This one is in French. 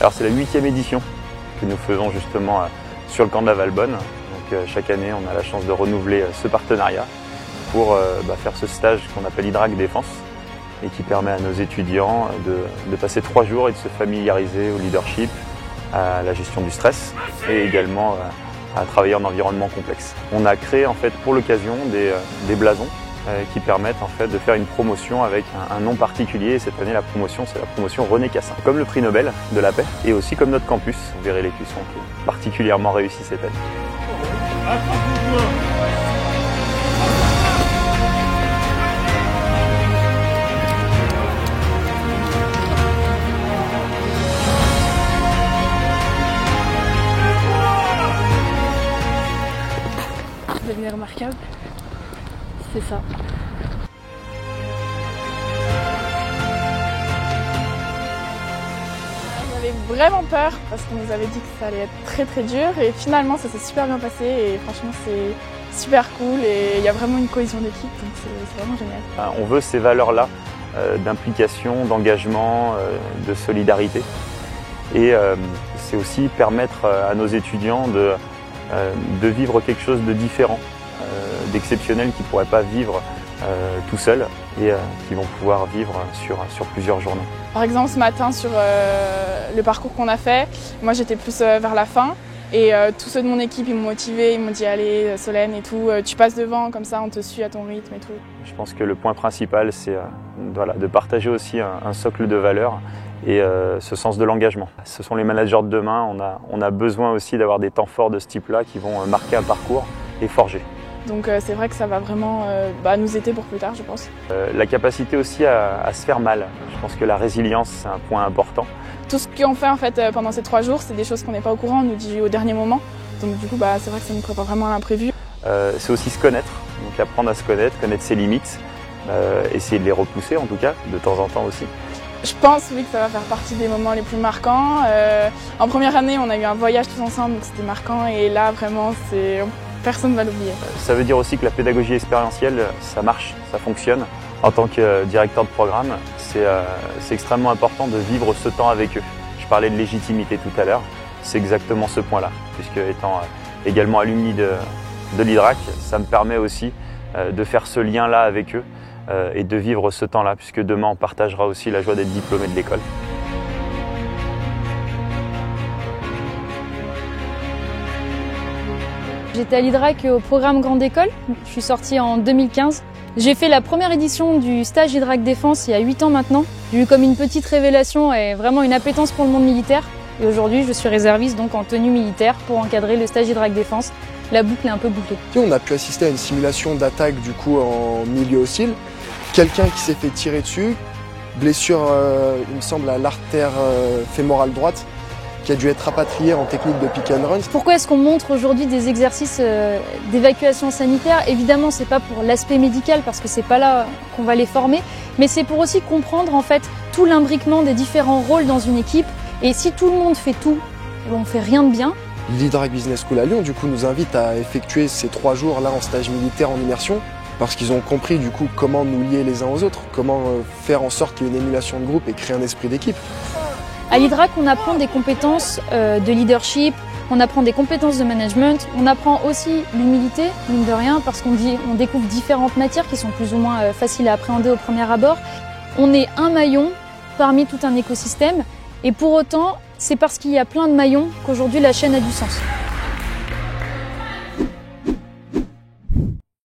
Alors c'est la 8e édition que nous faisons justement sur le camp de la Valbonne. Donc chaque année on a la chance de renouveler ce partenariat pour faire ce stage qu'on appelle Hydrac Défense et qui permet à nos étudiants de passer 3 jours et de se familiariser au leadership, à la gestion du stress et également à travailler en environnement complexe. On a créé en fait pour l'occasion des blasons qui permettent en fait de faire une promotion avec un nom particulier. Et cette année la promotion c'est la promotion René Cassin, comme le prix Nobel de la paix et aussi comme notre campus. Vous verrez l'écusson qui est particulièrement réussi cette année. Devenir remarquable, c'est ça. On avait vraiment peur parce qu'on nous avait dit que ça allait être très dur et finalement ça s'est super bien passé et franchement c'est super cool et il y a vraiment une cohésion d'équipe donc c'est vraiment génial. On veut ces valeurs-là d'implication, d'engagement, de solidarité et c'est aussi permettre à nos étudiants de vivre quelque chose de différent, d'exceptionnel qu'ils ne pourraient pas vivre tout seuls et qui vont pouvoir vivre sur plusieurs journées. Par exemple ce matin sur le parcours qu'on a fait, moi j'étais plus vers la fin et tous ceux de mon équipe ils m'ont motivé, ils m'ont dit allez Solène et tout, tu passes devant comme ça on te suit à ton rythme et tout. Je pense que le point principal c'est de partager aussi un socle de valeurs et ce sens de l'engagement. Ce sont les managers de demain, on a besoin aussi d'avoir des temps forts de ce type-là qui vont marquer un parcours et forger. Donc c'est vrai que ça va vraiment nous aider pour plus tard je pense. La capacité aussi à se faire mal, je pense que la résilience c'est un point important. Tout ce qu'on fait en fait pendant ces 3 jours c'est des choses qu'on n'est pas au courant, on nous dit au dernier moment. Donc du coup c'est vrai que ça nous prépare vraiment à l'imprévu. C'est aussi se connaître, donc apprendre à se connaître ses limites, essayer de les repousser en tout cas, de temps en temps aussi. Je pense oui que ça va faire partie des moments les plus marquants. En première année, on a eu un voyage tous ensemble, donc c'était marquant. Et là, vraiment, personne ne va l'oublier. Ça veut dire aussi que la pédagogie expérientielle, ça marche, ça fonctionne. En tant que directeur de programme, c'est extrêmement important de vivre ce temps avec eux. Je parlais de légitimité tout à l'heure, c'est exactement ce point-là. Puisque étant également alumni de l'Hydrac, ça me permet aussi de faire ce lien-là avec eux. Et de vivre ce temps-là, puisque demain on partagera aussi la joie d'être diplômé de l'école. J'étais à l'Hydrac au programme Grande École, je suis sortie en 2015. J'ai fait la première édition du stage Hydrac Défense il y a 8 ans maintenant. J'ai eu comme une petite révélation et vraiment une appétence pour le monde militaire. Et aujourd'hui je suis réserviste donc en tenue militaire pour encadrer le stage Hydrac Défense. La boucle est un peu bouclée. On a pu assister à une simulation d'attaque du coup en milieu hostile. Quelqu'un qui s'est fait tirer dessus, blessure il me semble à l'artère fémorale droite, qui a dû être rapatrié en technique de pick and run. Pourquoi est-ce qu'on montre aujourd'hui des exercices d'évacuation sanitaire? Évidemment, c'est pas pour l'aspect médical parce que c'est pas là qu'on va les former, mais c'est pour aussi comprendre en fait tout l'imbriquement des différents rôles dans une équipe. Et si tout le monde fait tout, on fait rien de bien. L'Hydrac Business School à Lyon du coup nous invite à effectuer ces 3 jours là en stage militaire en immersion. Parce qu'ils ont compris du coup comment nous lier les uns aux autres, comment faire en sorte qu'il y ait une émulation de groupe et créer un esprit d'équipe. À l'Hydrac, on apprend des compétences de leadership, on apprend des compétences de management, on apprend aussi l'humilité, mine de rien, parce qu'on découvre différentes matières qui sont plus ou moins faciles à appréhender au premier abord. On est un maillon parmi tout un écosystème et pour autant, c'est parce qu'il y a plein de maillons qu'aujourd'hui la chaîne a du sens.